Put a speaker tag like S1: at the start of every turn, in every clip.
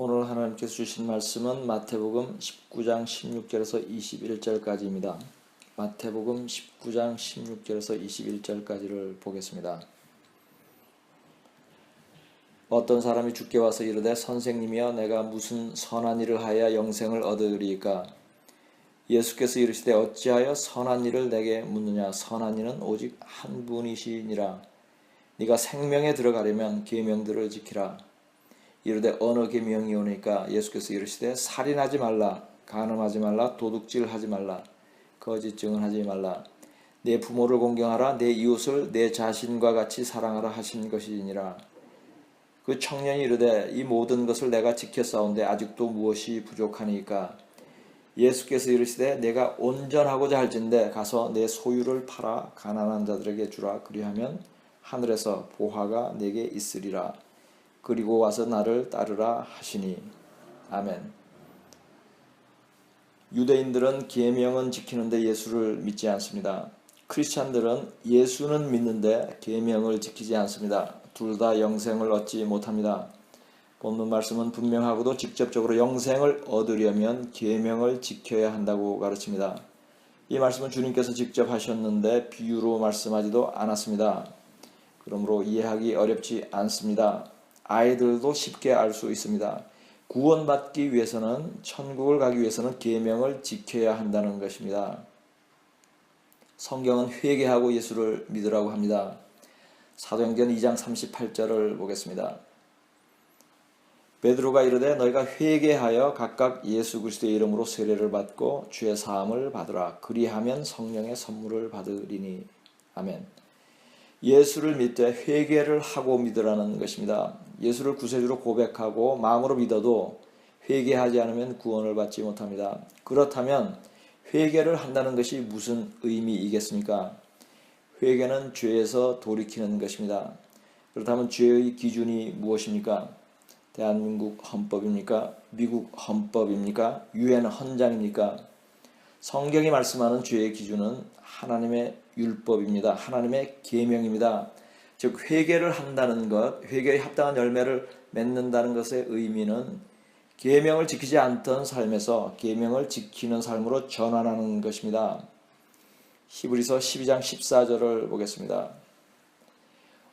S1: 오늘 하나님께서 주신 말씀은 마태복음 19장 16절에서 21절까지입니다. 마태복음 19장 16절에서 21절까지를 보겠습니다. 어떤 사람이 주께 와서 이르되 선생님이여 내가 무슨 선한 일을 하여야 영생을 얻으리이까? 예수께서 이르시되 어찌하여 선한 일을 내게 묻느냐? 선한 이는 오직 한 분이시니라. 네가 생명에 들어가려면 계명들을 지키라. 이르되 어느 계명이 오니까? 예수께서 이르시되 살인하지 말라, 간음하지 말라, 도둑질하지 말라, 거짓 증언하지 말라, 내 부모를 공경하라, 내 이웃을 내 자신과 같이 사랑하라 하신 것이니라. 그 청년이 이르되 이 모든 것을 내가 지켰사온데 아직도 무엇이 부족하니까? 예수께서 이르시되 내가 온전하고자 할진대 가서 내 소유를 팔아 가난한 자들에게 주라. 그리하면 하늘에서 보화가 내게 있으리라. 그리고 와서 나를 따르라 하시니. 아멘. 유대인들은 계명은 지키는데 예수를 믿지 않습니다. 크리스찬들은 예수는 믿는데 계명을 지키지 않습니다. 둘 다 영생을 얻지 못합니다. 본문 말씀은 분명하고도 직접적으로 영생을 얻으려면 계명을 지켜야 한다고 가르칩니다. 이 말씀은 주님께서 직접 하셨는데 비유로 말씀하지도 않았습니다. 그러므로 이해하기 어렵지 않습니다. 아이들도 쉽게 알 수 있습니다. 구원받기 위해서는, 천국을 가기 위해서는 계명을 지켜야 한다는 것입니다. 성경은 회개하고 예수를 믿으라고 합니다. 사도행전 2장 38절을 보겠습니다. 베드로가 이르되 너희가 회개하여 각각 예수 그리스도의 이름으로 세례를 받고 주의 사함을 받으라. 그리하면 성령의 선물을 받으리니. 아멘. 예수를 믿되 회개를 하고 믿으라는 것입니다. 예수를 구세주로 고백하고 마음으로 믿어도 회개하지 않으면 구원을 받지 못합니다. 그렇다면 회개를 한다는 것이 무슨 의미이겠습니까? 회개는 죄에서 돌이키는 것입니다. 그렇다면 죄의 기준이 무엇입니까? 대한민국 헌법입니까? 미국 헌법입니까? 유엔 헌장입니까? 성경이 말씀하는 죄의 기준은 하나님의 율법입니다. 하나님의 계명입니다. 즉 회개를 한다는 것, 회개에 합당한 열매를 맺는다는 것의 의미는 계명을 지키지 않던 삶에서 계명을 지키는 삶으로 전환하는 것입니다. 히브리서 12장 14절을 보겠습니다.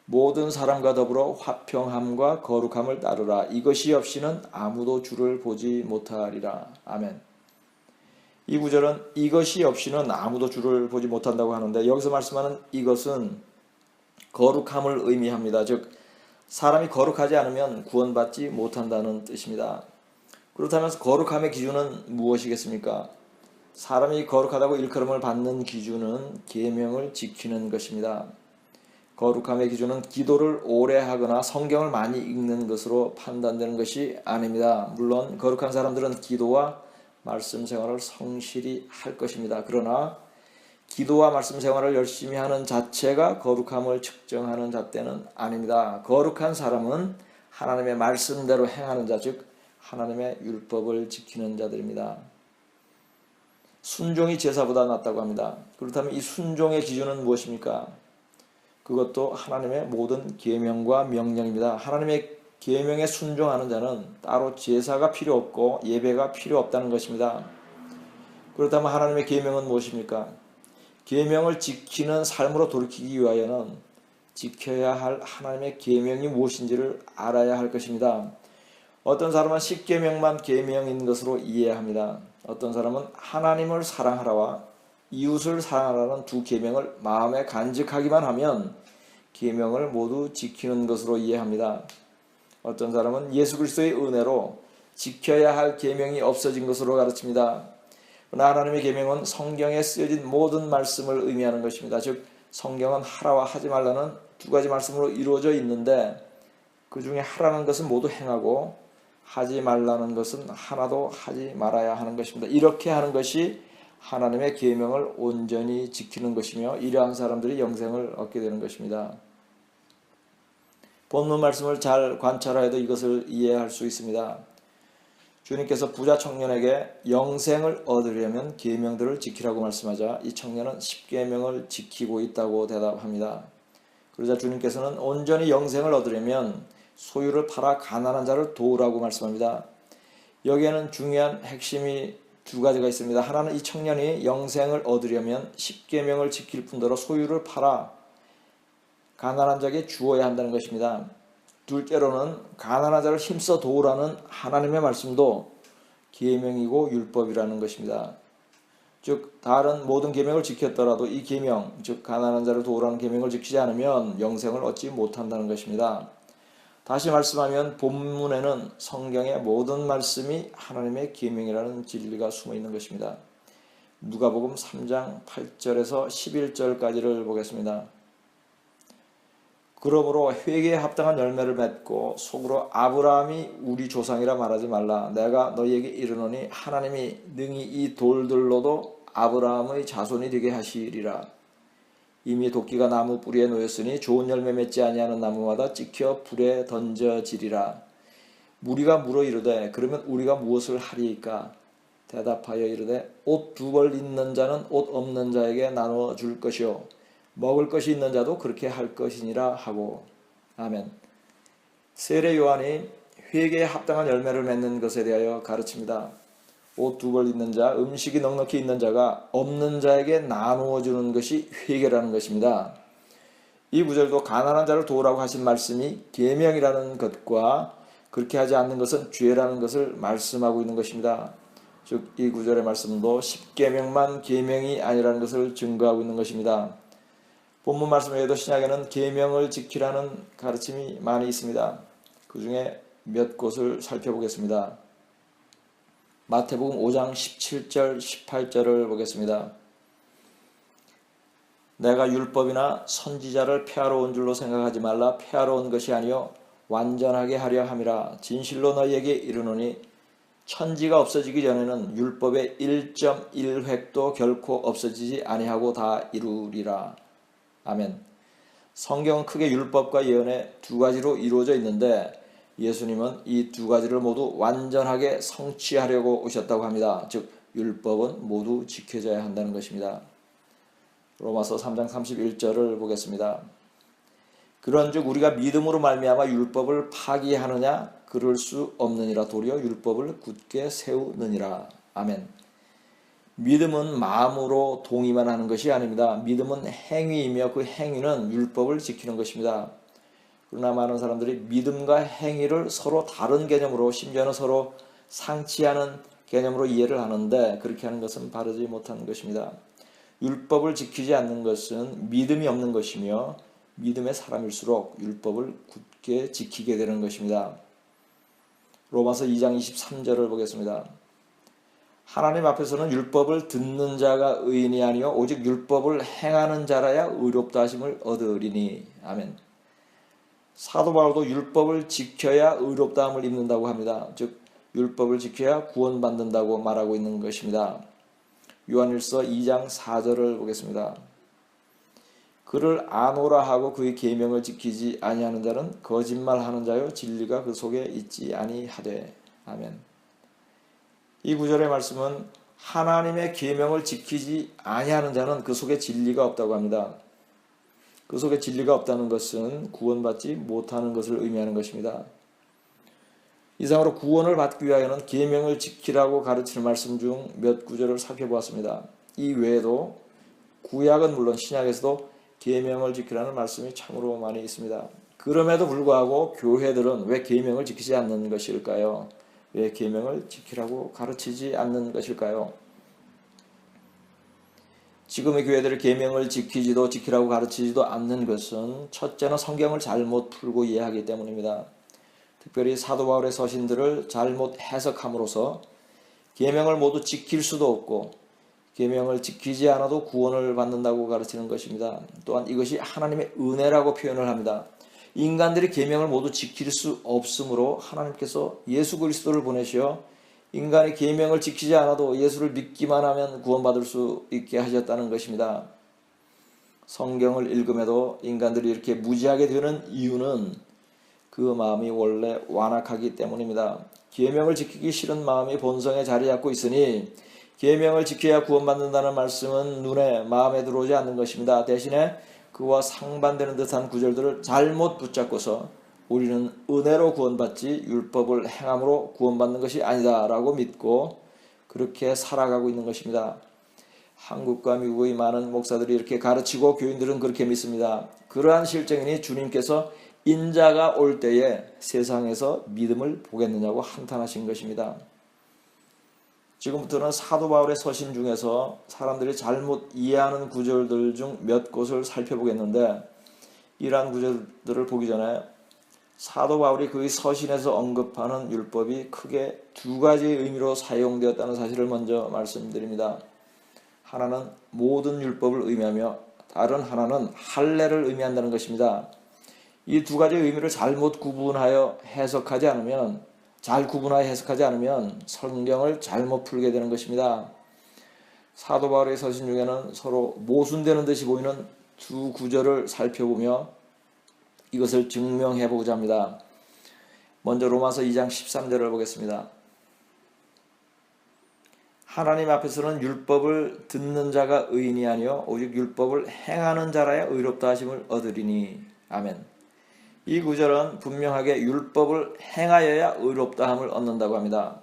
S1: 모든 사람과 더불어 화평함과 거룩함을 따르라. 이것이 없이는 아무도 주를 보지 못하리라. 아멘. 이 구절은 이것이 없이는 아무도 주를 보지 못한다고 하는데 여기서 말씀하는 이것은 거룩함을 의미합니다. 즉 사람이 거룩하지 않으면 구원받지 못한다는 뜻입니다. 그렇다면 거룩함의 기준은 무엇이겠습니까? 사람이 거룩하다고 일컬음을 받는 기준은 계명을 지키는 것입니다. 거룩함의 기준은 기도를 오래 하거나 성경을 많이 읽는 것으로 판단되는 것이 아닙니다. 물론 거룩한 사람들은 기도와 말씀 생활을 성실히 할 것입니다. 그러나 기도와 말씀 생활을 열심히 하는 자체가 거룩함을 측정하는 잣대는 아닙니다. 거룩한 사람은 하나님의 말씀대로 행하는 자, 즉 하나님의 율법을 지키는 자들입니다. 순종이 제사보다 낫다고 합니다. 그렇다면 이 순종의 기준은 무엇입니까? 그것도 하나님의 모든 계명과 명령입니다. 하나님의 계명에 순종하는 자는 따로 제사가 필요 없고 예배가 필요 없다는 것입니다. 그렇다면 하나님의 계명은 무엇입니까? 계명을 지키는 삶으로 돌이키기 위하여는 지켜야 할 하나님의 계명이 무엇인지를 알아야 할 것입니다. 어떤 사람은 10계명만 계명인 것으로 이해합니다. 어떤 사람은 하나님을 사랑하라와 이웃을 사랑하라는 두 계명을 마음에 간직하기만 하면 계명을 모두 지키는 것으로 이해합니다. 어떤 사람은 예수 그리스도의 은혜로 지켜야 할 계명이 없어진 것으로 가르칩니다. 그러나 하나님의 계명은 성경에 쓰여진 모든 말씀을 의미하는 것입니다. 즉 성경은 하라와 하지 말라는 두 가지 말씀으로 이루어져 있는데 그 중에 하라는 것은 모두 행하고 하지 말라는 것은 하나도 하지 말아야 하는 것입니다. 이렇게 하는 것이 하나님의 계명을 온전히 지키는 것이며 이러한 사람들이 영생을 얻게 되는 것입니다. 본문 말씀을 잘 관찰하여도 이것을 이해할 수 있습니다. 주님께서 부자 청년에게 영생을 얻으려면 계명들을 지키라고 말씀하자 이 청년은 10계명을 지키고 있다고 대답합니다. 그러자 주님께서는 온전히 영생을 얻으려면 소유를 팔아 가난한 자를 도우라고 말씀합니다. 여기에는 중요한 핵심이 두 가지가 있습니다. 하나는 이 청년이 영생을 얻으려면 십계명을 지킬 뿐더러 소유를 팔아 가난한 자에게 주어야 한다는 것입니다. 둘째로는 가난한 자를 힘써 도우라는 하나님의 말씀도 계명이고 율법이라는 것입니다. 즉 다른 모든 계명을 지켰더라도 이 계명, 즉 가난한 자를 도우라는 계명을 지키지 않으면 영생을 얻지 못한다는 것입니다. 다시 말씀하면 본문에는 성경의 모든 말씀이 하나님의 계명이라는 진리가 숨어 있는 것입니다. 누가복음 3장 8절에서 11절까지를 보겠습니다. 그러므로 회개에 합당한 열매를 맺고 속으로 아브라함이 우리 조상이라 말하지 말라. 내가 너희에게 이르노니 하나님이 능히 이 돌들로도 아브라함의 자손이 되게 하시리라. 이미 도끼가 나무 뿌리에 놓였으니 좋은 열매 맺지 아니하는 나무마다 찍혀 불에 던져지리라. 무리가 물어 이르되 그러면 우리가 무엇을 하리이까? 대답하여 이르되 옷 두 벌 있는 자는 옷 없는 자에게 나누어 줄 것이요 먹을 것이 있는 자도 그렇게 할 것이니라 하고. 아멘. 세례 요한이 회개에 합당한 열매를 맺는 것에 대하여 가르칩니다. 옷 두 벌 있는 자, 음식이 넉넉히 있는 자가 없는 자에게 나누어 주는 것이 회개라는 것입니다. 이 구절도 가난한 자를 도우라고 하신 말씀이 계명이라는 것과 그렇게 하지 않는 것은 죄라는 것을 말씀하고 있는 것입니다. 즉 이 구절의 말씀도 십계명만 계명이 아니라는 것을 증거하고 있는 것입니다. 본문 말씀 외에도 신약에는 계명을 지키라는 가르침이 많이 있습니다. 그 중에 몇 곳을 살펴보겠습니다. 마태복음 5장 17절 18절을 보겠습니다. 내가 율법이나 선지자를 폐하러 온 줄로 생각하지 말라. 폐하러 온 것이 아니요 완전하게 하려 함이라. 진실로 너희에게 이르노니 천지가 없어지기 전에는 율법의 1.1획도 결코 없어지지 아니하고 다 이루리라. 아멘. 성경은 크게 율법과 예언의 두 가지로 이루어져 있는데 예수님은 이 두 가지를 모두 완전하게 성취하려고 오셨다고 합니다. 즉 율법은 모두 지켜져야 한다는 것입니다. 로마서 3장 31절을 보겠습니다. 그런즉 우리가 믿음으로 말미암아 율법을 파기하느냐? 그럴 수 없느니라. 도리어 율법을 굳게 세우느니라. 아멘. 믿음은 마음으로 동의만 하는 것이 아닙니다. 믿음은 행위이며 그 행위는 율법을 지키는 것입니다. 그러나 많은 사람들이 믿음과 행위를 서로 다른 개념으로, 심지어는 서로 상치하는 개념으로 이해를 하는데 그렇게 하는 것은 바르지 못한 것입니다. 율법을 지키지 않는 것은 믿음이 없는 것이며 믿음의 사람일수록 율법을 굳게 지키게 되는 것입니다. 로마서 2장 23절을 보겠습니다. 하나님 앞에서는 율법을 듣는 자가 의인이 아니요 오직 율법을 행하는 자라야 의롭다 하심을 얻으리니. 아멘. 사도 바울도 율법을 지켜야 의롭다함을 입는다고 합니다. 즉 율법을 지켜야 구원받는다고 말하고 있는 것입니다. 요한일서 2장 4절을 보겠습니다. 그를 아노라 하고 그의 계명을 지키지 아니하는 자는 거짓말하는 자요 진리가 그 속에 있지 아니하되. 아멘. 이 구절의 말씀은 하나님의 계명을 지키지 아니하는 자는 그 속에 진리가 없다고 합니다. 그 속에 진리가 없다는 것은 구원받지 못하는 것을 의미하는 것입니다. 이상으로 구원을 받기 위하여는 계명을 지키라고 가르치는 말씀 중 몇 구절을 살펴보았습니다. 이 외에도 구약은 물론 신약에서도 계명을 지키라는 말씀이 참으로 많이 있습니다. 그럼에도 불구하고 교회들은 왜 계명을 지키지 않는 것일까요? 왜 계명을 지키라고 가르치지 않는 것일까요? 지금의 교회들이 계명을 지키라고 가르치지도 않는 것은 첫째는 성경을 잘못 풀고 이해하기 때문입니다. 특별히 사도 바울의 서신들을 잘못 해석함으로써 계명을 모두 지킬 수도 없고 계명을 지키지 않아도 구원을 받는다고 가르치는 것입니다. 또한 이것이 하나님의 은혜라고 표현을 합니다. 인간들이 계명을 모두 지킬 수 없으므로 하나님께서 예수 그리스도를 보내시어 인간이 계명을 지키지 않아도 예수를 믿기만 하면 구원받을 수 있게 하셨다는 것입니다. 성경을 읽음에도 인간들이 이렇게 무지하게 되는 이유는 그 마음이 원래 완악하기 때문입니다. 계명을 지키기 싫은 마음이 본성에 자리 잡고 있으니 계명을 지켜야 구원받는다는 말씀은 눈에 마음에 들어오지 않는 것입니다. 대신에 그와 상반되는 듯한 구절들을 잘못 붙잡고서 우리는 은혜로 구원받지 율법을 행함으로 구원받는 것이 아니다라고 믿고 그렇게 살아가고 있는 것입니다. 한국과 미국의 많은 목사들이 이렇게 가르치고 교인들은 그렇게 믿습니다. 그러한 실정이니 주님께서 인자가 올 때에 세상에서 믿음을 보겠느냐고 한탄하신 것입니다. 지금부터는 사도 바울의 서신 중에서 사람들이 잘못 이해하는 구절들 중 몇 곳을 살펴보겠는데, 이러한 구절들을 보기 전에 사도 바울이 그의 서신에서 언급하는 율법이 크게 두 가지의 의미로 사용되었다는 사실을 먼저 말씀드립니다. 하나는 모든 율법을 의미하며 다른 하나는 할례를 의미한다는 것입니다. 이 두 가지의 의미를 잘 구분하여 해석하지 않으면 성경을 잘못 풀게 되는 것입니다. 사도 바울의 서신 중에는 서로 모순되는 듯이 보이는 두 구절을 살펴보며 이것을 증명해 보고자 합니다. 먼저 로마서 2장 13절을 보겠습니다. 하나님 앞에서는 율법을 듣는 자가 의인이 아니요 오직 율법을 행하는 자라야 의롭다 하심을 얻으리니. 아멘. 이 구절은 분명하게 율법을 행하여야 의롭다 함을 얻는다고 합니다.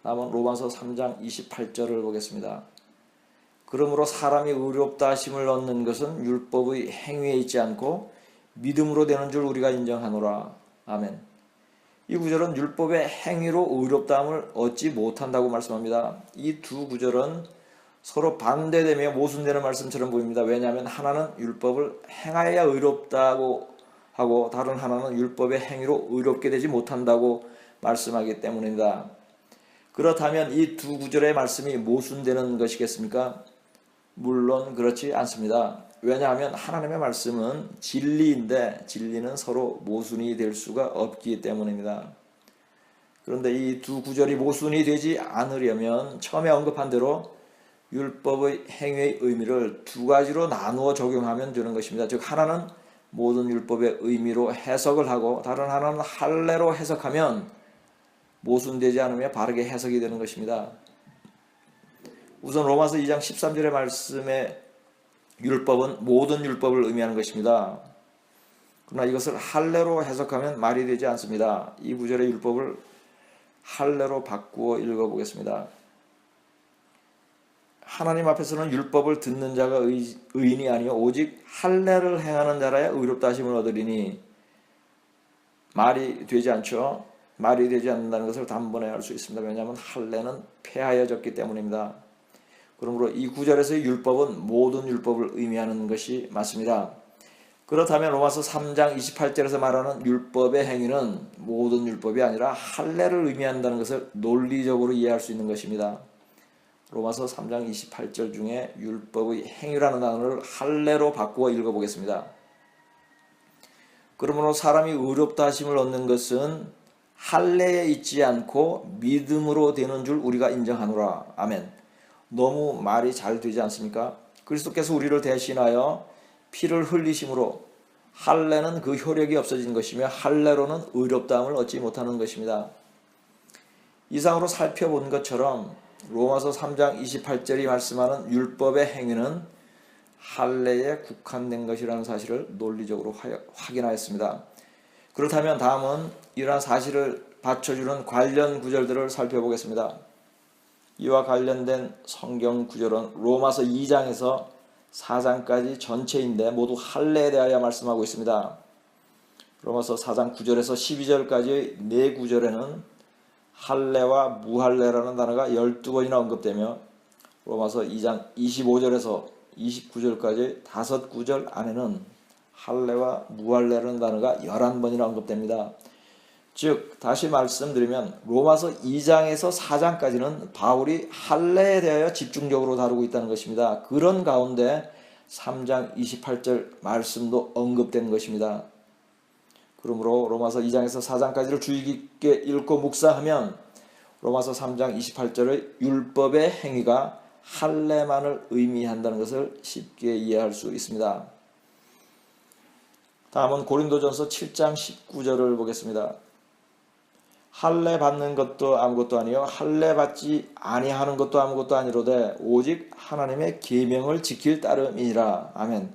S1: 다음은 로마서 3장 28절을 보겠습니다. 그러므로 사람이 의롭다 하심을 얻는 것은 율법의 행위에 있지 않고 믿음으로 되는 줄 우리가 인정하노라. 아멘. 이 구절은 율법의 행위로 의롭다함을 얻지 못한다고 말씀합니다. 이 두 구절은 서로 반대되며 모순되는 말씀처럼 보입니다. 왜냐하면 하나는 율법을 행하여야 의롭다고 하고 다른 하나는 율법의 행위로 의롭게 되지 못한다고 말씀하기 때문입니다. 그렇다면 이 두 구절의 말씀이 모순되는 것이겠습니까? 물론 그렇지 않습니다. 왜냐하면 하나님의 말씀은 진리인데 진리는 서로 모순이 될 수가 없기 때문입니다. 그런데 이 두 구절이 모순이 되지 않으려면 처음에 언급한 대로 율법의 행위의 의미를 두 가지로 나누어 적용하면 되는 것입니다. 즉 하나는 모든 율법의 의미로 해석을 하고 다른 하나는 할례로 해석하면 모순되지 않으며 바르게 해석이 되는 것입니다. 우선 로마서 2장 13절의 말씀에 율법은 모든 율법을 의미하는 것입니다. 그러나 이것을 할례로 해석하면 말이 되지 않습니다. 이 구절의 율법을 할례로 바꾸어 읽어보겠습니다. 하나님 앞에서는 율법을 듣는 자가 의인이 아니요 오직 할례를 행하는 자라야 의롭다 하심을 얻으리니. 말이 되지 않죠. 말이 되지 않는다는 것을 단번에 알 수 있습니다. 왜냐하면 할례는 폐하여졌기 때문입니다. 그러므로 이 구절에서의 율법은 모든 율법을 의미하는 것이 맞습니다. 그렇다면 로마서 3장 28절에서 말하는 율법의 행위는 모든 율법이 아니라 할례를 의미한다는 것을 논리적으로 이해할 수 있는 것입니다. 로마서 3장 28절 중에 율법의 행위라는 단어를 할례로 바꾸어 읽어보겠습니다. 그러므로 사람이 의롭다 하심을 얻는 것은 할례에 있지 않고 믿음으로 되는 줄 우리가 인정하노라. 아멘. 너무 말이 잘 되지 않습니까? 그리스도께서 우리를 대신하여 피를 흘리심으로 할례는 그 효력이 없어진 것이며 할례로는 의롭다함을 얻지 못하는 것입니다. 이상으로 살펴본 것처럼 로마서 3장 28절이 말씀하는 율법의 행위는 할례에 국한된 것이라는 사실을 논리적으로 확인하였습니다. 그렇다면 다음은 이러한 사실을 받쳐주는 관련 구절들을 살펴보겠습니다. 이와 관련된 성경 구절은 로마서 2장에서 4장까지 전체인데 모두 할례에 대하여 말씀하고 있습니다. 로마서 4장 9절에서 12절까지의 네 구절에는 할례와 무할례라는 단어가 12번이나 언급되며 로마서 2장 25절에서 29절까지 5구절 안에는 할례와 무할례라는 단어가 11번이나 언급됩니다. 즉 다시 말씀드리면 로마서 2장에서 4장까지는 바울이 할례에 대하여 집중적으로 다루고 있다는 것입니다. 그런 가운데 3장 28절 말씀도 언급된 것입니다. 그러므로 로마서 2장에서 4장까지를 주의 깊게 읽고 묵상하면 로마서 3장 28절의 율법의 행위가 할례만을 의미한다는 것을 쉽게 이해할 수 있습니다. 다음은 고린도전서 7장 19절을 보겠습니다. 할례 받는 것도 아무것도 아니요 할례 받지 아니하는 것도 아무것도 아니로되 오직 하나님의 계명을 지킬 따름이니라. 아멘.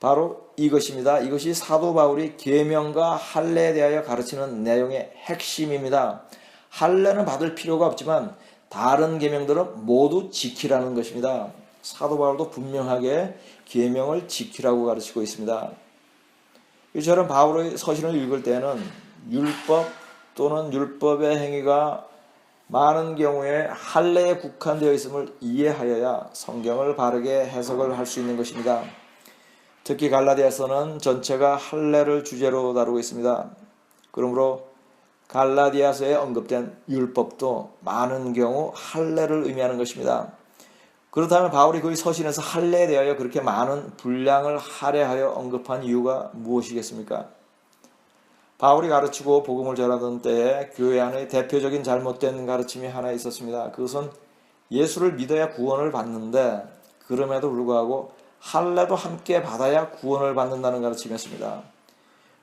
S1: 바로 이것입니다. 이것이 사도 바울이 계명과 할례에 대하여 가르치는 내용의 핵심입니다. 할례는 받을 필요가 없지만 다른 계명들은 모두 지키라는 것입니다. 사도 바울도 분명하게 계명을 지키라고 가르치고 있습니다. 이처럼 바울의 서신을 읽을 때는 율법 또는 율법의 행위가 많은 경우에 할례에 국한되어 있음을 이해하여야 성경을 바르게 해석을 할 수 있는 것입니다. 특히 갈라디아서는 전체가 할례를 주제로 다루고 있습니다. 그러므로 갈라디아서에 언급된 율법도 많은 경우 할례를 의미하는 것입니다. 그렇다면 바울이 그의 서신에서 할례에 대하여 그렇게 많은 분량을 할애하여 언급한 이유가 무엇이겠습니까? 바울이 가르치고 복음을 전하던 때에 교회 안에 대표적인 잘못된 가르침이 하나 있었습니다. 그것은 예수를 믿어야 구원을 받는데 그럼에도 불구하고 할례도 함께 받아야 구원을 받는다는 가르침이었습니다.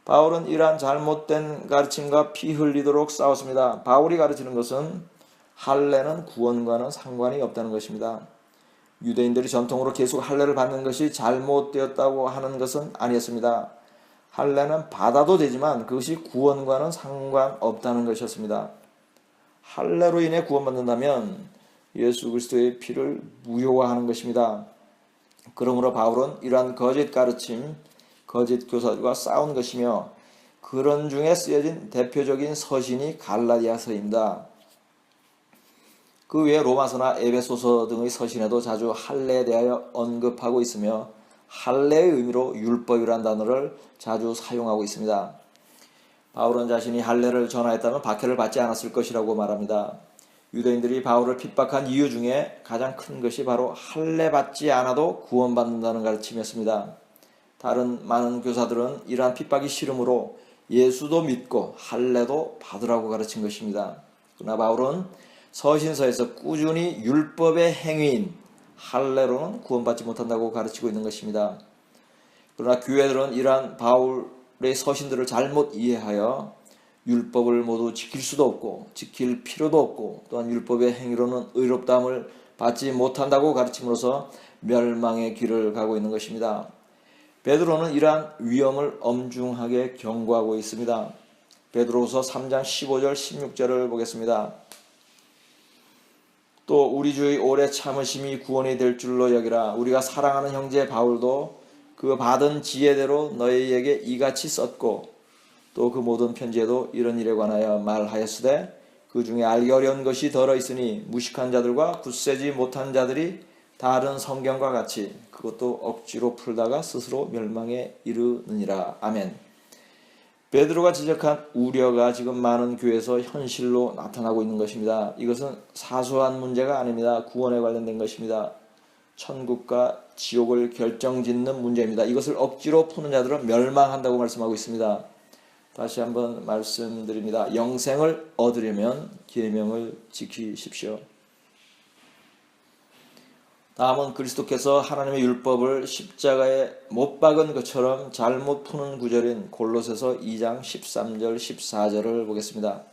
S1: 바울은 이러한 잘못된 가르침과 피 흘리도록 싸웠습니다. 바울이 가르치는 것은 할례는 구원과는 상관이 없다는 것입니다. 유대인들이 전통으로 계속 할례를 받는 것이 잘못되었다고 하는 것은 아니었습니다. 할례는 받아도 되지만 그것이 구원과는 상관없다는 것이었습니다. 할례로 인해 구원받는다면 예수 그리스도의 피를 무효화하는 것입니다. 그러므로 바울은 이러한 거짓 가르침, 거짓 교사들과 싸운 것이며 그런 중에 쓰여진 대표적인 서신이 갈라디아서입니다. 그 외에 로마서나 에베소서 등의 서신에도 자주 할례에 대하여 언급하고 있으며 할례의 의미로 율법이라는 단어를 자주 사용하고 있습니다. 바울은 자신이 할례를 전하였다면 박해를 받지 않았을 것이라고 말합니다. 유대인들이 바울을 핍박한 이유 중에 가장 큰 것이 바로 할례 받지 않아도 구원받는다는 가르침이었습니다. 다른 많은 교사들은 이러한 핍박이 싫으므로 예수도 믿고 할례도 받으라고 가르친 것입니다. 그러나 바울은 서신서에서 꾸준히 율법의 행위인 할례로는 구원받지 못한다고 가르치고 있는 것입니다. 그러나 교회들은 이러한 바울의 서신들을 잘못 이해하여 율법을 모두 지킬 수도 없고 지킬 필요도 없고 또한 율법의 행위로는 의롭다함을 받지 못한다고 가르침으로써 멸망의 길을 가고 있는 것입니다. 베드로는 이러한 위험을 엄중하게 경고하고 있습니다. 베드로후서 3장 15절 16절을 보겠습니다. 또 우리 주의 오래 참으심이 구원이 될 줄로 여기라. 우리가 사랑하는 형제 바울도 그 받은 지혜대로 너희에게 이같이 썼고 또 그 모든 편지에도 이런 일에 관하여 말하였으되 그 중에 알기 어려운 것이 더러 있으니 무식한 자들과 굳세지 못한 자들이 다른 성경과 같이 그것도 억지로 풀다가 스스로 멸망에 이르느니라. 아멘. 베드로가 지적한 우려가 지금 많은 교회에서 현실로 나타나고 있는 것입니다. 이것은 사소한 문제가 아닙니다. 구원에 관련된 것입니다. 천국과 지옥을 결정짓는 문제입니다. 이것을 억지로 푸는 자들은 멸망한다고 말씀하고 있습니다. 다시 한번 말씀드립니다. 영생을 얻으려면 계명을 지키십시오. 다음은 그리스도께서 하나님의 율법을 십자가에 못 박은 것처럼 잘못 푸는 구절인 골로새서 2장 13절 14절을 보겠습니다.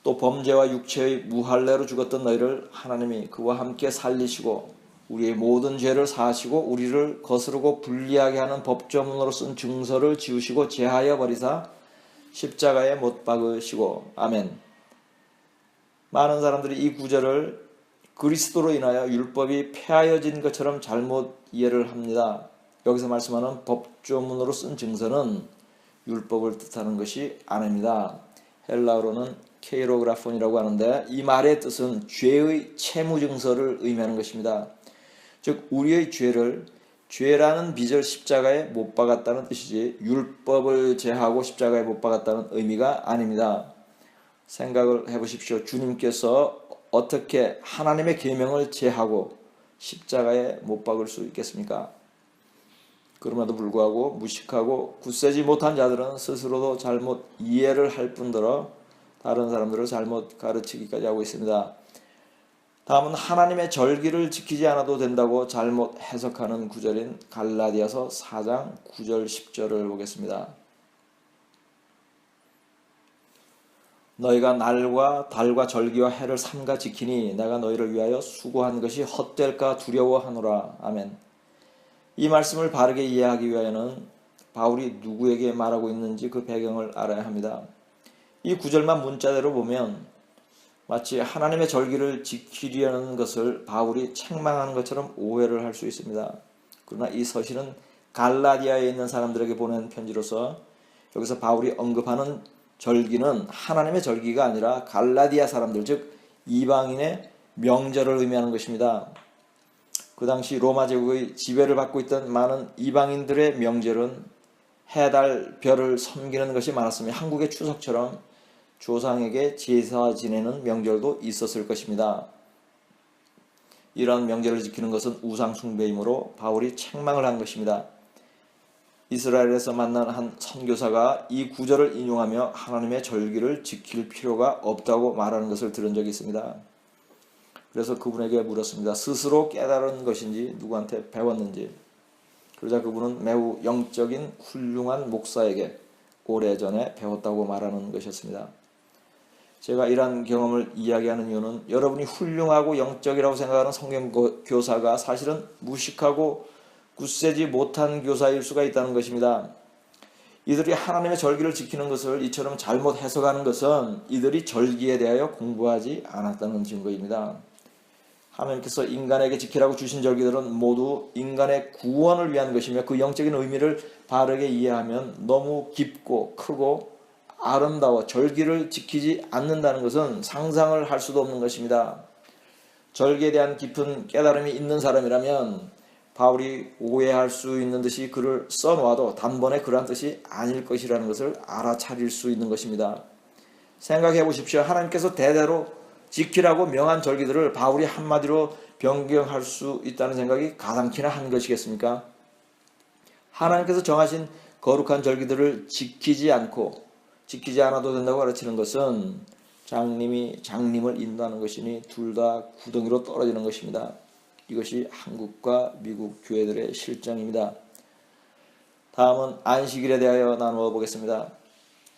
S1: 또 범죄와 육체의 무할례로 죽었던 너희를 하나님이 그와 함께 살리시고 우리의 모든 죄를 사하시고 우리를 거스르고 불리하게 하는 법조문으로 쓴 증서를 지우시고 제하여 버리사 십자가에 못 박으시고. 아멘. 많은 사람들이 이 구절을 그리스도로 인하여 율법이 폐하여진 것처럼 잘못 이해를 합니다. 여기서 말씀하는 법조문으로 쓴 증서는 율법을 뜻하는 것이 아닙니다. 헬라어로는 케이로그라폰이라고 하는데 이 말의 뜻은 죄의 채무증서를 의미하는 것입니다. 즉 우리의 죄를 죄라는 빚을 십자가에 못 박았다는 뜻이지 율법을 제하고 십자가에 못 박았다는 의미가 아닙니다. 생각을 해보십시오. 주님께서 어떻게 하나님의 계명을 제하고 십자가에 못 박을 수 있겠습니까? 그럼에도 불구하고 무식하고 굳세지 못한 자들은 스스로도 잘못 이해를 할 뿐더러 다른 사람들을 잘못 가르치기까지 하고 있습니다. 다음은 하나님의 절기를 지키지 않아도 된다고 잘못 해석하는 구절인 갈라디아서 4장 9절 10절을 보겠습니다. 너희가 날과 달과 절기와 해를 삼가 지키니 내가 너희를 위하여 수고한 것이 헛될까 두려워하노라. 아멘. 이 말씀을 바르게 이해하기 위하여는 바울이 누구에게 말하고 있는지 그 배경을 알아야 합니다. 이 구절만 문자대로 보면 마치 하나님의 절기를 지키려는 것을 바울이 책망하는 것처럼 오해를 할 수 있습니다. 그러나 이 서신은 갈라디아에 있는 사람들에게 보낸 편지로서 여기서 바울이 언급하는 절기는 하나님의 절기가 아니라 갈라디아 사람들, 즉 이방인의 명절을 의미하는 것입니다. 그 당시 로마 제국의 지배를 받고 있던 많은 이방인들의 명절은 해달, 별을 섬기는 것이 많았으며 한국의 추석처럼 조상에게 제사 지내는 명절도 있었을 것입니다. 이러한 명절을 지키는 것은 우상 숭배이므로 바울이 책망을 한 것입니다. 이스라엘에서 만난 한 선교사가 이 구절을 인용하며 하나님의 절기를 지킬 필요가 없다고 말하는 것을 들은 적이 있습니다. 그래서 그분에게 물었습니다. 스스로 깨달은 것인지 누구한테 배웠는지. 그러자 그분은 매우 영적인 훌륭한 목사에게 오래전에 배웠다고 말하는 것이었습니다. 제가 이러한 경험을 이야기하는 이유는 여러분이 훌륭하고 영적이라고 생각하는 성경 교사가 사실은 무식하고 굳세지 못한 교사일 수가 있다는 것입니다. 이들이 하나님의 절기를 지키는 것을 이처럼 잘못 해석하는 것은 이들이 절기에 대하여 공부하지 않았다는 증거입니다. 하나님께서 인간에게 지키라고 주신 절기들은 모두 인간의 구원을 위한 것이며 그 영적인 의미를 바르게 이해하면 너무 깊고 크고 아름다워 절기를 지키지 않는다는 것은 상상을 할 수도 없는 것입니다. 절기에 대한 깊은 깨달음이 있는 사람이라면 바울이 오해할 수 있는 듯이 글을 써놓아도 단번에 그러한 뜻이 아닐 것이라는 것을 알아차릴 수 있는 것입니다. 생각해 보십시오. 하나님께서 대대로 지키라고 명한 절기들을 바울이 한마디로 변경할 수 있다는 생각이 가당키나 한 것이겠습니까? 하나님께서 정하신 거룩한 절기들을 지키지 않아도 된다고 가르치는 것은 장님이 장님을 인도하는 것이니 둘 다 구덩이로 떨어지는 것입니다. 이것이 한국과 미국 교회들의 실정입니다. 다음은 안식일에 대하여 나누어 보겠습니다.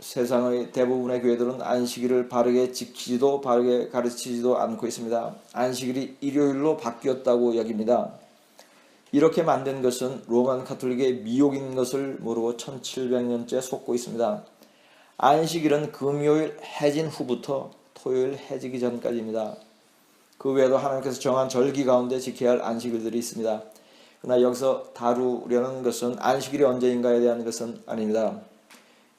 S1: 세상의 대부분의 교회들은 안식일을 바르게 지키지도 바르게 가르치지도 않고 있습니다. 안식일이 일요일로 바뀌었다고 여깁니다. 이렇게 만든 것은 로만 가톨릭의 미혹인 것을 모르고 1700년째 속고 있습니다. 안식일은 금요일 해진 후부터 토요일 해지기 전까지입니다. 그 외에도 하나님께서 정한 절기 가운데 지켜야 할 안식일들이 있습니다. 그러나 여기서 다루려는 것은 안식일이 언제인가에 대한 것은 아닙니다.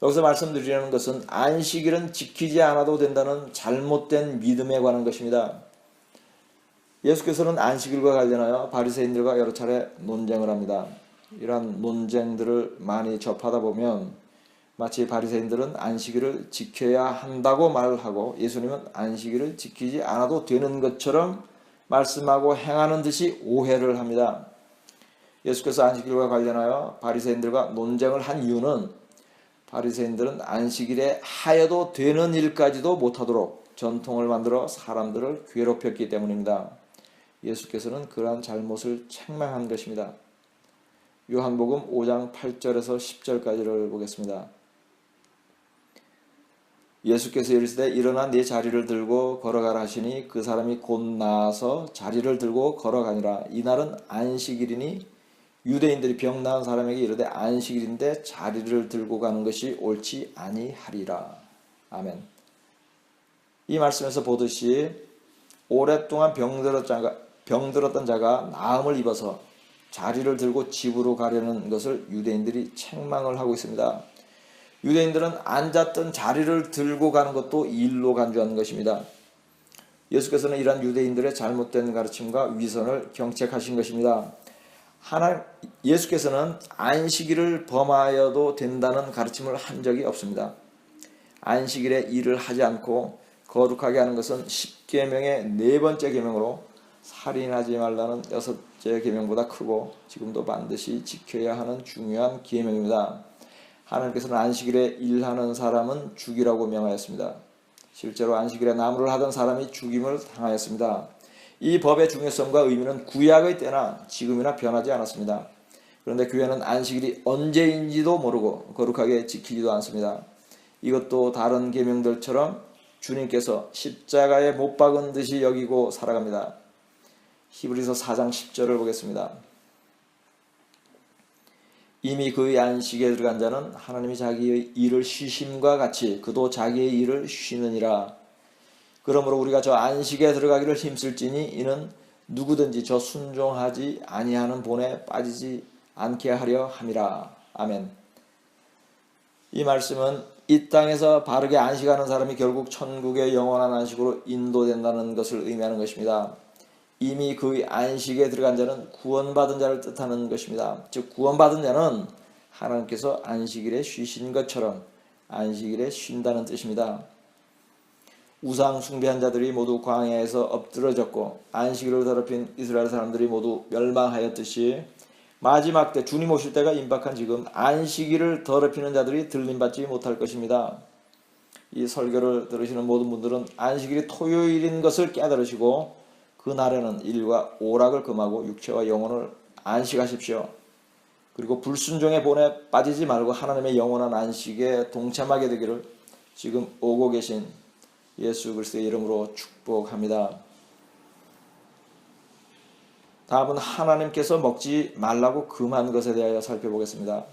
S1: 여기서 말씀드리려는 것은 안식일은 지키지 않아도 된다는 잘못된 믿음에 관한 것입니다. 예수께서는 안식일과 관련하여 바리새인들과 여러 차례 논쟁을 합니다. 이러한 논쟁들을 많이 접하다 보면 마치 바리새인들은 안식일을 지켜야 한다고 말하고 예수님은 안식일을 지키지 않아도 되는 것처럼 말씀하고 행하는 듯이 오해를 합니다. 예수께서 안식일과 관련하여 바리새인들과 논쟁을 한 이유는 바리새인들은 안식일에 하여도 되는 일까지도 못하도록 전통을 만들어 사람들을 괴롭혔기 때문입니다. 예수께서는 그러한 잘못을 책망한 것입니다. 요한복음 5장 8절에서 10절까지를 보겠습니다. 예수께서 이르시되 일어나 네 자리를 들고 걸어가라 하시니 그 사람이 곧 나아서 자리를 들고 걸어가니라. 이날은 안식일이니 유대인들이 병 나은 사람에게 이르되 안식일인데 자리를 들고 가는 것이 옳지 아니하리라. 아멘. 이 말씀에서 보듯이 오랫동안 병들었던 자가 나음을 입어서 자리를 들고 집으로 가려는 것을 유대인들이 책망을 하고 있습니다. 유대인들은 앉았던 자리를 들고 가는 것도 일로 간주하는 것입니다. 예수께서는 이러한 유대인들의 잘못된 가르침과 위선을 경책하신 것입니다. 예수께서는 안식일을 범하여도 된다는 가르침을 한 적이 없습니다. 안식일에 일을 하지 않고 거룩하게 하는 것은 10계명의 네 번째 계명으로 살인하지 말라는 6째 계명보다 크고 지금도 반드시 지켜야 하는 중요한 계명입니다. 하나님께서는 안식일에 일하는 사람은 죽이라고 명하였습니다. 실제로 안식일에 나무를 하던 사람이 죽임을 당하였습니다. 이 법의 중요성과 의미는 구약의 때나 지금이나 변하지 않았습니다. 그런데 교회는 안식일이 언제인지도 모르고 거룩하게 지키지도 않습니다. 이것도 다른 계명들처럼 주님께서 십자가에 못 박은 듯이 여기고 살아갑니다. 히브리서 4장 10절을 보겠습니다. 이미 그의 안식에 들어간 자는 하나님이 자기의 일을 쉬심과 같이 그도 자기의 일을 쉬느니라. 그러므로 우리가 저 안식에 들어가기를 힘쓸지니 이는 누구든지 저 순종하지 아니하는 본에 빠지지 않게 하려 함이라. 아멘. 이 말씀은 이 땅에서 바르게 안식하는 사람이 결국 천국의 영원한 안식으로 인도된다는 것을 의미하는 것입니다. 이미 그의 안식에 들어간 자는 구원받은 자를 뜻하는 것입니다. 즉 구원받은 자는 하나님께서 안식일에 쉬신 것처럼 안식일에 쉰다는 뜻입니다. 우상 숭배한 자들이 모두 광야에서 엎드러졌고 안식일을 더럽힌 이스라엘 사람들이 모두 멸망하였듯이 마지막 때 주님 오실 때가 임박한 지금 안식일을 더럽히는 자들이 들림받지 못할 것입니다. 이 설교를 들으시는 모든 분들은 안식일이 토요일인 것을 깨달으시고 그 날에는 일과 오락을 금하고 육체와 영혼을 안식하십시오. 그리고 불순종의 본에 빠지지 말고 하나님의 영원한 안식에 동참하게 되기를 지금 오고 계신 예수 그리스도의 이름으로 축복합니다. 다음은 하나님께서 먹지 말라고 금한 것에 대하여 살펴보겠습니다.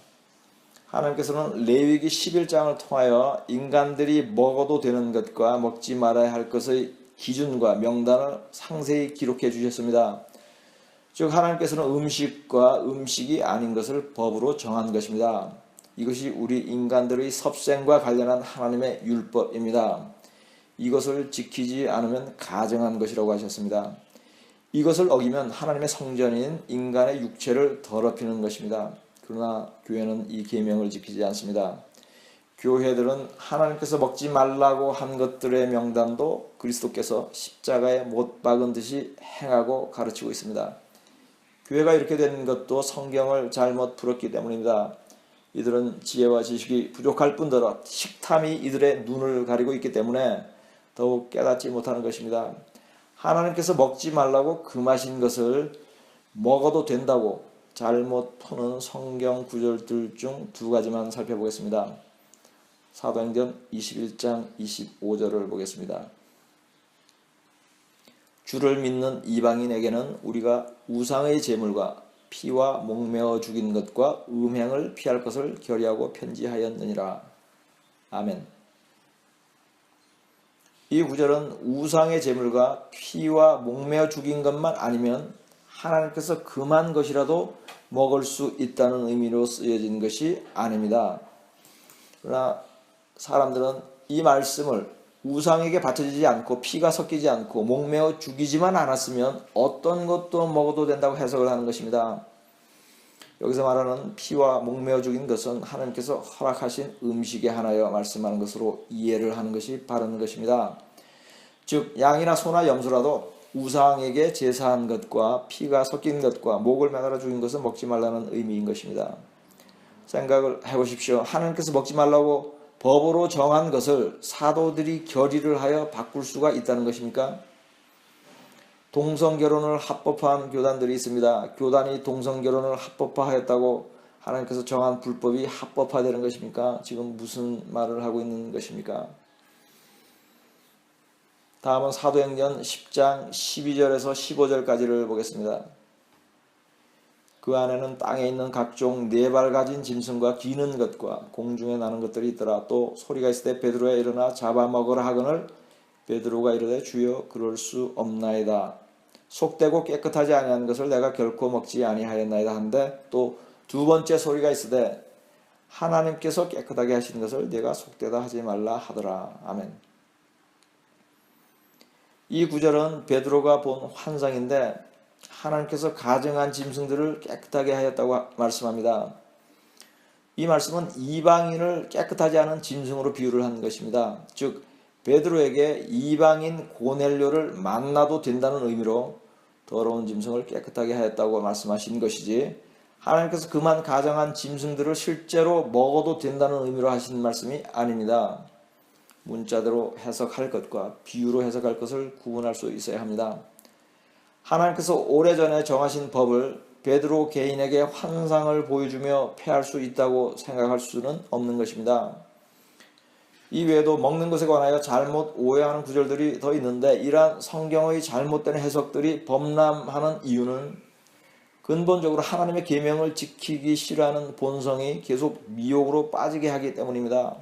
S1: 하나님께서는 레위기 11장을 통하여 인간들이 먹어도 되는 것과 먹지 말아야 할 것의 기준과 명단을 상세히 기록해 주셨습니다. 즉 하나님께서는 음식과 음식이 아닌 것을 법으로 정한 것입니다. 이것이 우리 인간들의 섭생과 관련한 하나님의 율법입니다. 이것을 지키지 않으면 가증한 것이라고 하셨습니다. 이것을 어기면 하나님의 성전인 인간의 육체를 더럽히는 것입니다. 그러나 교회는 이 계명을 지키지 않습니다. 교회들은 하나님께서 먹지 말라고 한 것들의 명단도 그리스도께서 십자가에 못 박은 듯이 행하고 가르치고 있습니다. 교회가 이렇게 된 것도 성경을 잘못 풀었기 때문입니다. 이들은 지혜와 지식이 부족할 뿐더러 식탐이 이들의 눈을 가리고 있기 때문에 더욱 깨닫지 못하는 것입니다. 하나님께서 먹지 말라고 금하신 것을 먹어도 된다고 잘못 푸는 성경 구절들 중 두 가지만 살펴보겠습니다. 사도행전 21장 25절을 보겠습니다. 주를 믿는 이방인에게는 우리가 우상의 제물과 피와 목매어 죽인 것과 음행을 피할 것을 결의하고 편지하였느니라. 아멘. 이 구절은 우상의 제물과 피와 목매어 죽인 것만 아니면 하나님께서 금한 것이라도 먹을 수 있다는 의미로 쓰여진 것이 아닙니다. 그러나 사람들은 이 말씀을 우상에게 바쳐지지 않고 피가 섞이지 않고 목매어 죽이지만 않았으면 어떤 것도 먹어도 된다고 해석을 하는 것입니다. 여기서 말하는 피와 목매어 죽인 것은 하나님께서 허락하신 음식에 하나여 말씀하는 것으로 이해를 하는 것이 바른 것입니다. 즉 양이나 소나 염소라도 우상에게 제사한 것과 피가 섞인 것과 목을 매달아 죽인 것은 먹지 말라는 의미인 것입니다. 생각을 해보십시오. 하나님께서 먹지 말라고 법으로 정한 것을 사도들이 결의를 하여 바꿀 수가 있다는 것입니까? 동성결혼을 합법화한 교단들이 있습니다. 교단이 동성결혼을 합법화하였다고 하나님께서 정한 불법이 합법화되는 것입니까? 지금 무슨 말을 하고 있는 것입니까? 다음은 사도행전 10장 12절에서 15절까지를 보겠습니다. 그 안에는 땅에 있는 각종 네 발 가진 짐승과 기는 것과 공중에 나는 것들이 있더라. 또 소리가 있을 때 베드로야 일어나 잡아먹으라 하거늘 베드로가 이르되 주여 그럴 수 없나이다. 속되고 깨끗하지 아니한 것을 내가 결코 먹지 아니하였나이다 한데 또 두 번째 소리가 있으되 하나님께서 깨끗하게 하시는 것을 내가 속되다 하지 말라 하더라. 아멘. 이 구절은 베드로가 본 환상인데 하나님께서 가증한 짐승들을 깨끗하게 하였다고 말씀합니다. 이 말씀은 이방인을 깨끗하지 않은 짐승으로 비유를 한 것입니다. 즉 베드로에게 이방인 고넬료를 만나도 된다는 의미로 더러운 짐승을 깨끗하게 하였다고 말씀하신 것이지 하나님께서 그만 가증한 짐승들을 실제로 먹어도 된다는 의미로 하신 말씀이 아닙니다. 문자대로 해석할 것과 비유로 해석할 것을 구분할 수 있어야 합니다. 하나님께서 오래전에 정하신 법을 베드로 개인에게 환상을 보여주며 폐할 수 있다고 생각할 수는 없는 것입니다. 이 외에도 먹는 것에 관하여 잘못 오해하는 구절들이 더 있는데 이러한 성경의 잘못된 해석들이 범람하는 이유는 근본적으로 하나님의 계명을 지키기 싫어하는 본성이 계속 미혹으로 빠지게 하기 때문입니다.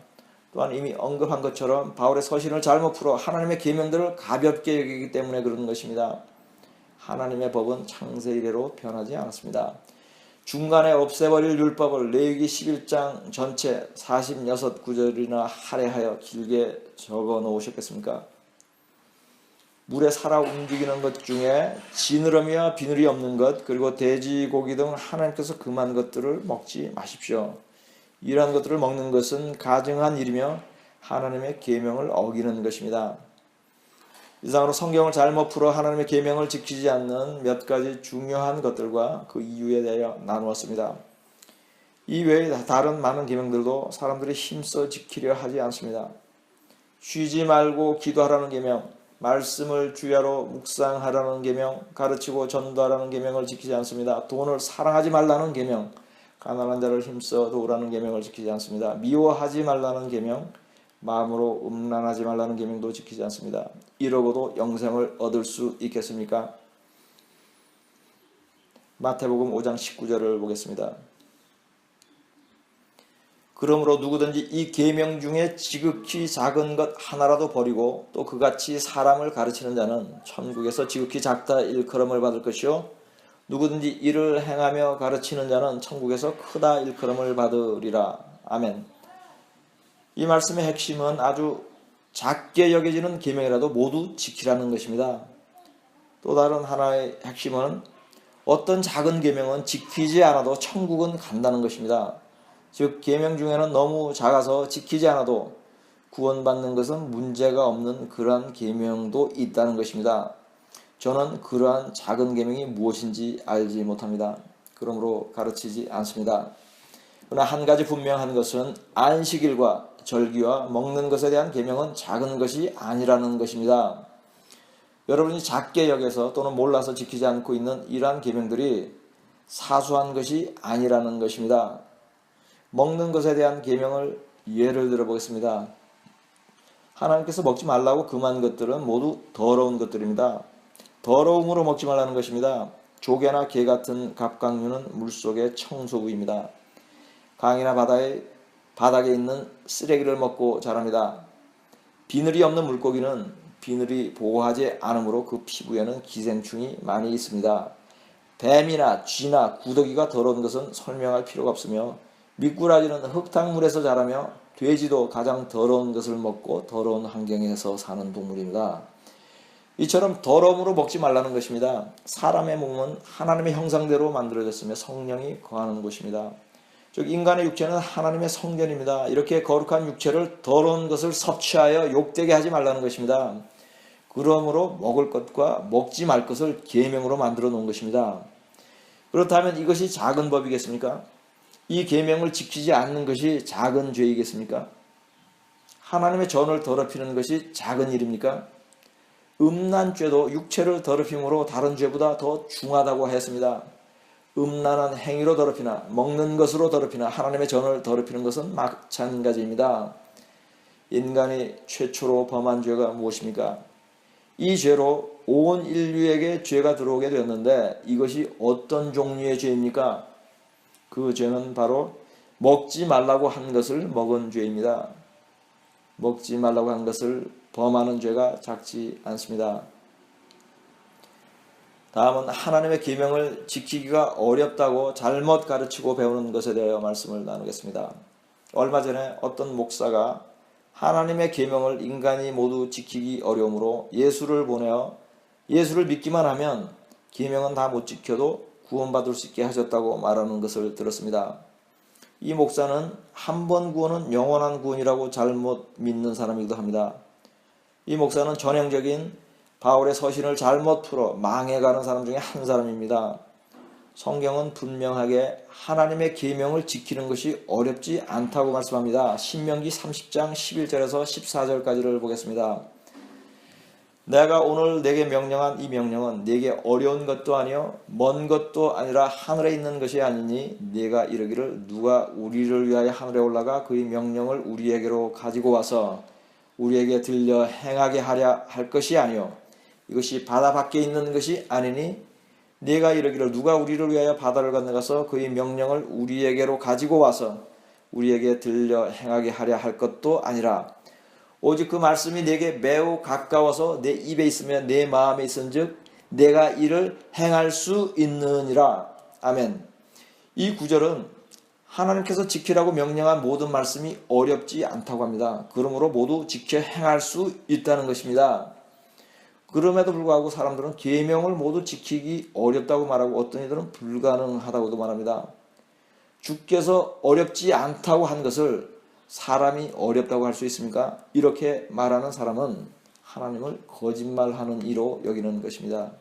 S1: 또한 이미 언급한 것처럼 바울의 서신을 잘못 풀어 하나님의 계명들을 가볍게 여기기 때문에 그런 것입니다. 하나님의 법은 창세 이래로 변하지 않았습니다. 중간에 없애버릴 율법을 레위기 11장 전체 46구절이나 할애하여 길게 적어 놓으셨겠습니까? 물에 살아 움직이는 것 중에 지느러미와 비늘이 없는 것, 그리고 돼지고기 등 하나님께서 금한 것들을 먹지 마십시오. 이러한 것들을 먹는 것은 가증한 일이며 하나님의 계명을 어기는 것입니다. 이상으로 성경을 잘못 풀어 하나님의 계명을 지키지 않는 몇 가지 중요한 것들과 그 이유에 대하여 나누었습니다. 이 외에 다른 많은 계명들도 사람들이 힘써 지키려 하지 않습니다. 쉬지 말고 기도하라는 계명, 말씀을 주야로 묵상하라는 계명, 가르치고 전도하라는 계명을 지키지 않습니다. 돈을 사랑하지 말라는 계명, 가난한 자를 힘써 도우라는 계명을 지키지 않습니다. 미워하지 말라는 계명, 마음으로 음란하지 말라는 계명도 지키지 않습니다. 이러고도 영생을 얻을 수 있겠습니까? 마태복음 5장 19절을 보겠습니다. 그러므로 누구든지 이 계명 중에 지극히 작은 것 하나라도 버리고 또 그같이 사람을 가르치는 자는 천국에서 지극히 작다 일컬음을 받을 것이요 누구든지 이를 행하며 가르치는 자는 천국에서 크다 일컬음을 받으리라. 아멘. 이 말씀의 핵심은 아주 작게 여겨지는 계명이라도 모두 지키라는 것입니다. 또 다른 하나의 핵심은 어떤 작은 계명은 지키지 않아도 천국은 간다는 것입니다. 즉 계명 중에는 너무 작아서 지키지 않아도 구원받는 것은 문제가 없는 그러한 계명도 있다는 것입니다. 저는 그러한 작은 계명이 무엇인지 알지 못합니다. 그러므로 가르치지 않습니다. 그러나 한 가지 분명한 것은 안식일과 절기와 먹는 것에 대한 계명은 작은 것이 아니라는 것입니다. 여러분이 작게 여겨서 또는 몰라서 지키지 않고 있는 이러한 계명들이 사소한 것이 아니라는 것입니다. 먹는 것에 대한 계명을 예를 들어 보겠습니다. 하나님께서 먹지 말라고 금한 것들은 모두 더러운 것들입니다. 더러움으로 먹지 말라는 것입니다. 조개나 게 같은 갑각류는 물속의 청소부입니다. 강이나 바닥에 있는 쓰레기를 먹고 자랍니다. 비늘이 없는 물고기는 비늘이 보호하지 않으므로 그 피부에는 기생충이 많이 있습니다. 뱀이나 쥐나 구더기가 더러운 것은 설명할 필요가 없으며 미꾸라지는 흙탕물에서 자라며 돼지도 가장 더러운 것을 먹고 더러운 환경에서 사는 동물입니다. 이처럼 더러움으로 먹지 말라는 것입니다. 사람의 몸은 하나님의 형상대로 만들어졌으며 성령이 거하는 곳입니다. 즉 인간의 육체는 하나님의 성전입니다. 이렇게 거룩한 육체를 더러운 것을 섭취하여 욕되게 하지 말라는 것입니다. 그러므로 먹을 것과 먹지 말 것을 계명으로 만들어 놓은 것입니다. 그렇다면 이것이 작은 법이겠습니까? 이 계명을 지키지 않는 것이 작은 죄이겠습니까? 하나님의 전을 더럽히는 것이 작은 일입니까? 음란죄도 육체를 더럽힘으로 다른 죄보다 더 중하다고 했습니다. 음란한 행위로 더럽히나 먹는 것으로 더럽히나 하나님의 전을 더럽히는 것은 마찬가지입니다. 인간이 최초로 범한 죄가 무엇입니까? 이 죄로 온 인류에게 죄가 들어오게 되었는데 이것이 어떤 종류의 죄입니까? 그 죄는 바로 먹지 말라고 한 것을 먹은 죄입니다. 먹지 말라고 한 것을 범하는 죄가 작지 않습니다. 다음은 하나님의 계명을 지키기가 어렵다고 잘못 가르치고 배우는 것에 대하여 말씀을 나누겠습니다. 얼마 전에 어떤 목사가 하나님의 계명을 인간이 모두 지키기 어려우므로 예수를 보내어 예수를 믿기만 하면 계명은 다 못 지켜도 구원받을 수 있게 하셨다고 말하는 것을 들었습니다. 이 목사는 한 번 구원은 영원한 구원이라고 잘못 믿는 사람이기도 합니다. 이 목사는 전형적인 바울의 서신을 잘못 풀어 망해가는 사람 중에 한 사람입니다. 성경은 분명하게 하나님의 계명을 지키는 것이 어렵지 않다고 말씀합니다. 신명기 30장 11절에서 14절까지를 보겠습니다. 내가 오늘 내게 명령한 이 명령은 네게 어려운 것도 아니요 먼 것도 아니라 하늘에 있는 것이 아니니 네가 이르기를 누가 우리를 위하여 하늘에 올라가 그의 명령을 우리에게로 가지고 와서 우리에게 들려 행하게 하랴 할 것이 아니요 이것이 바다 밖에 있는 것이 아니니 네가 이르기를 누가 우리를 위하여 바다를 건너가서 그의 명령을 우리에게로 가지고 와서 우리에게 들려 행하게 하려 할 것도 아니라 오직 그 말씀이 내게 매우 가까워서 내 입에 있으며 내 마음에 있은즉 내가 이를 행할 수 있느니라. 아멘. 이 구절은 하나님께서 지키라고 명령한 모든 말씀이 어렵지 않다고 합니다. 그러므로 모두 지켜 행할 수 있다는 것입니다. 그럼에도 불구하고 사람들은 계명을 모두 지키기 어렵다고 말하고 어떤 이들은 불가능하다고도 말합니다. 주께서 어렵지 않다고 한 것을 사람이 어렵다고 할 수 있습니까? 이렇게 말하는 사람은 하나님을 거짓말하는 이로 여기는 것입니다.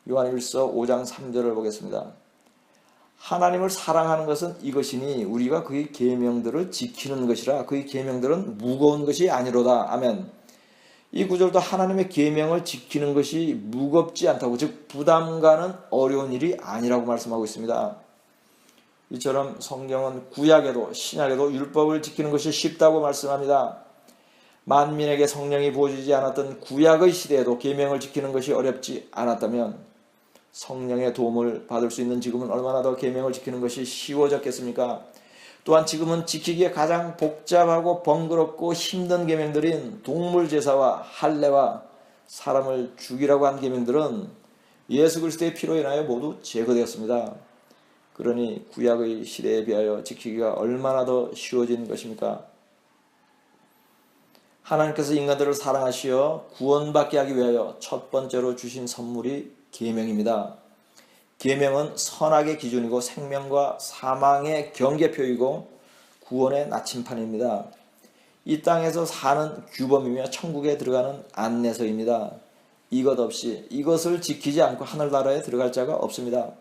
S1: 요한일서 5장 3절을 보겠습니다. 하나님을 사랑하는 것은 이것이니 우리가 그의 계명들을 지키는 것이라. 그의 계명들은 무거운 것이 아니로다. 아멘. 이 구절도 하나님의 계명을 지키는 것이 무겁지 않다고, 즉 부담 가는 어려운 일이 아니라고 말씀하고 있습니다. 이처럼 성경은 구약에도 신약에도 율법을 지키는 것이 쉽다고 말씀합니다. 만민에게 성령이 부어지지 않았던 구약의 시대에도 계명을 지키는 것이 어렵지 않았다면 성령의 도움을 받을 수 있는 지금은 얼마나 더 계명을 지키는 것이 쉬워졌겠습니까? 또한 지금은 지키기에 가장 복잡하고 번거롭고 힘든 계명들인 동물 제사와 할례와 사람을 죽이라고 한 계명들은 예수 그리스도의 피로 인하여 모두 제거되었습니다. 그러니 구약의 시대에 비하여 지키기가 얼마나 더 쉬워진 것입니까? 하나님께서 인간들을 사랑하시어 구원받게 하기 위하여 첫 번째로 주신 선물이 계명입니다. 계명은 선악의 기준이고 생명과 사망의 경계표이고 구원의 나침판입니다. 이 땅에서 사는 규범이며 천국에 들어가는 안내서입니다. 이것 없이, 이것을 지키지 않고 하늘나라에 들어갈 자가 없습니다.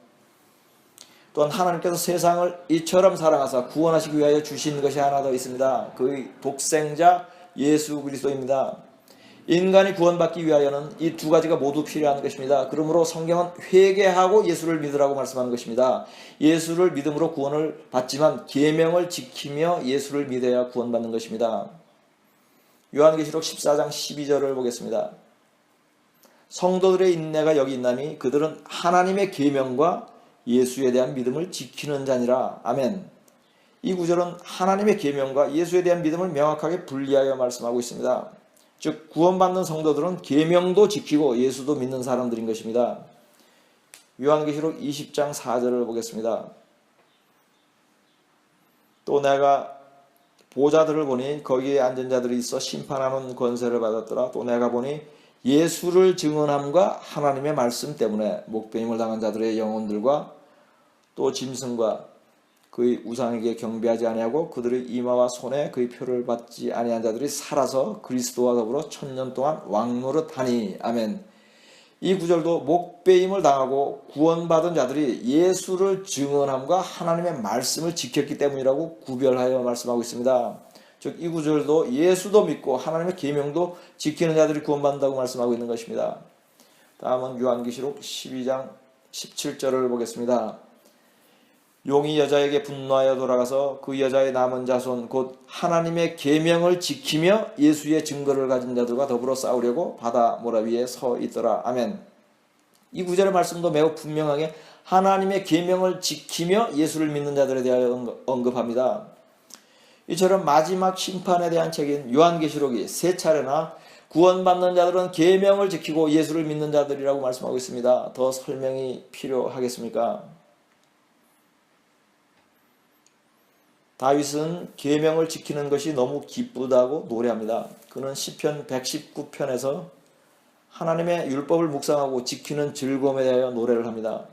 S1: 또한 하나님께서 세상을 이처럼 사랑하사 구원하시기 위하여 주신 것이 하나 더 있습니다. 그의 독생자 예수 그리스도입니다. 인간이 구원받기 위하여는 이 두 가지가 모두 필요한 것입니다. 그러므로 성경은 회개하고 예수를 믿으라고 말씀하는 것입니다. 예수를 믿음으로 구원을 받지만 계명을 지키며 예수를 믿어야 구원받는 것입니다. 요한계시록 14장 12절을 보겠습니다. 성도들의 인내가 여기 있나니 그들은 하나님의 계명과 예수에 대한 믿음을 지키는 자니라. 아멘. 이 구절은 하나님의 계명과 예수에 대한 믿음을 명확하게 분리하여 말씀하고 있습니다. 즉 구원받는 성도들은 계명도 지키고 예수도 믿는 사람들인 것입니다. 요한계시록 20장 4절을 보겠습니다. 또 내가 보좌들을 보니 거기에 앉은 자들이 있어 심판하는 권세를 받았더라. 또 내가 보니 예수를 증언함과 하나님의 말씀 때문에 목배임을 당한 자들의 영혼들과 또 짐승과 그의 우상에게 경배하지 아니하고 그들의 이마와 손에 그의 표를 받지 아니한 자들이 살아서 그리스도와 더불어 1000년 동안 왕노릇하니. 아멘. 이 구절도 목배임을 당하고 구원받은 자들이 예수를 증언함과 하나님의 말씀을 지켰기 때문이라고 구별하여 말씀하고 있습니다. 즉 이 구절도 예수도 믿고 하나님의 계명도 지키는 자들이 구원받는다고 말씀하고 있는 것입니다. 다음은 요한계시록 12장 17절을 보겠습니다. 용이 여자에게 분노하여 돌아가서 그 여자의 남은 자손 곧 하나님의 계명을 지키며 예수의 증거를 가진 자들과 더불어 싸우려고 바다 모래 위에 서 있더라. 아멘. 이 구절의 말씀도 매우 분명하게 하나님의 계명을 지키며 예수를 믿는 자들에 대하여 언급합니다. 이처럼 마지막 심판에 대한 책인 요한계시록이 세 차례나 구원받는 자들은 계명을 지키고 예수를 믿는 자들이라고 말씀하고 있습니다. 더 설명이 필요하겠습니까? 다윗은 계명을 지키는 것이 너무 기쁘다고 노래합니다. 그는 시편 119편에서 하나님의 율법을 묵상하고 지키는 즐거움에 대하여 노래를 합니다.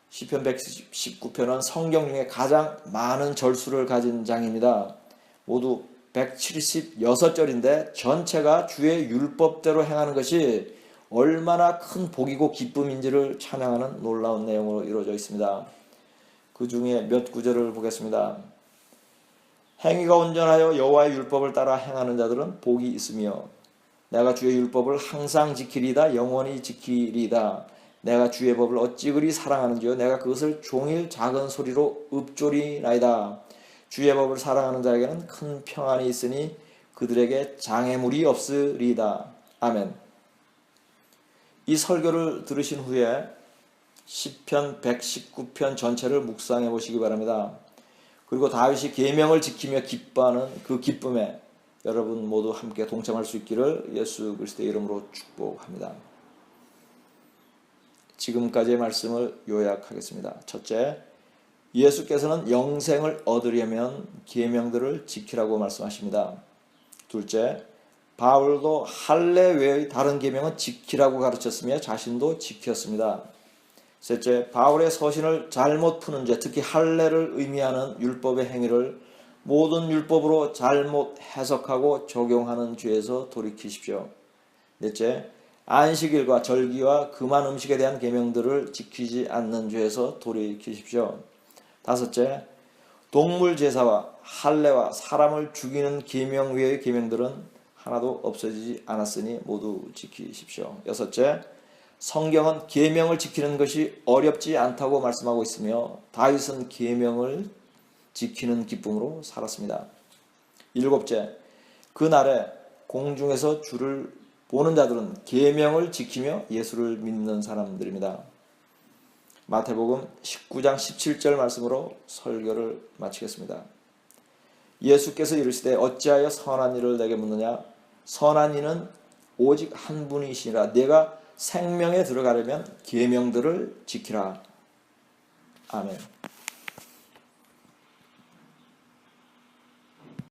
S1: 시편 119편은 성경 중에 가장 많은 절수를 가진 장입니다. 모두 176절인데 전체가 주의 율법대로 행하는 것이 얼마나 큰 복이고 기쁨인지를 찬양하는 놀라운 내용으로 이루어져 있습니다. 그 중에 몇 구절을 보겠습니다. 행위가 온전하여 여호와의 율법을 따라 행하는 자들은 복이 있으며 내가 주의 율법을 항상 지키리다 영원히 지키리다. 내가 주의 법을 어찌 그리 사랑하는지요 내가 그것을 종일 작은 소리로 읊조리나이다. 주의 법을 사랑하는 자에게는 큰 평안이 있으니 그들에게 장애물이 없으리다. 아멘. 이 설교를 들으신 후에 시편 119편 전체를 묵상해 보시기 바랍니다. 그리고 다윗이 계명을 지키며 기뻐하는 그 기쁨에 여러분 모두 함께 동참할 수 있기를 예수 그리스도의 이름으로 축복합니다. 지금까지의 말씀을 요약하겠습니다. 첫째, 예수께서는 영생을 얻으려면 계명들을 지키라고 말씀하십니다. 둘째, 바울도 할례 외의 다른 계명은 지키라고 가르쳤으며 자신도 지켰습니다. 셋째, 바울의 서신을 잘못 푸는 죄, 특히 할례를 의미하는 율법의 행위를 모든 율법으로 잘못 해석하고 적용하는 죄에서 돌이키십시오. 넷째, 안식일과 절기와 금한 음식에 대한 계명들을 지키지 않는 죄에서 돌이키십시오. 다섯째, 동물 제사와 할례와 사람을 죽이는 계명 외의 계명들은 하나도 없어지지 않았으니 모두 지키십시오. 여섯째, 성경은 계명을 지키는 것이 어렵지 않다고 말씀하고 있으며 다윗은 계명을 지키는 기쁨으로 살았습니다. 일곱째, 그날에 공중에서 주를 보는 자들은 계명을 지키며 예수를 믿는 사람들입니다. 마태복음 19장 17절 말씀으로 설교를 마치겠습니다. 예수께서 이르시되 어찌하여 선한 일을 내게 묻느냐? 선한 이는 오직 한 분이시니라. 내가 생명에 들어가려면 계명들을 지키라. 아멘.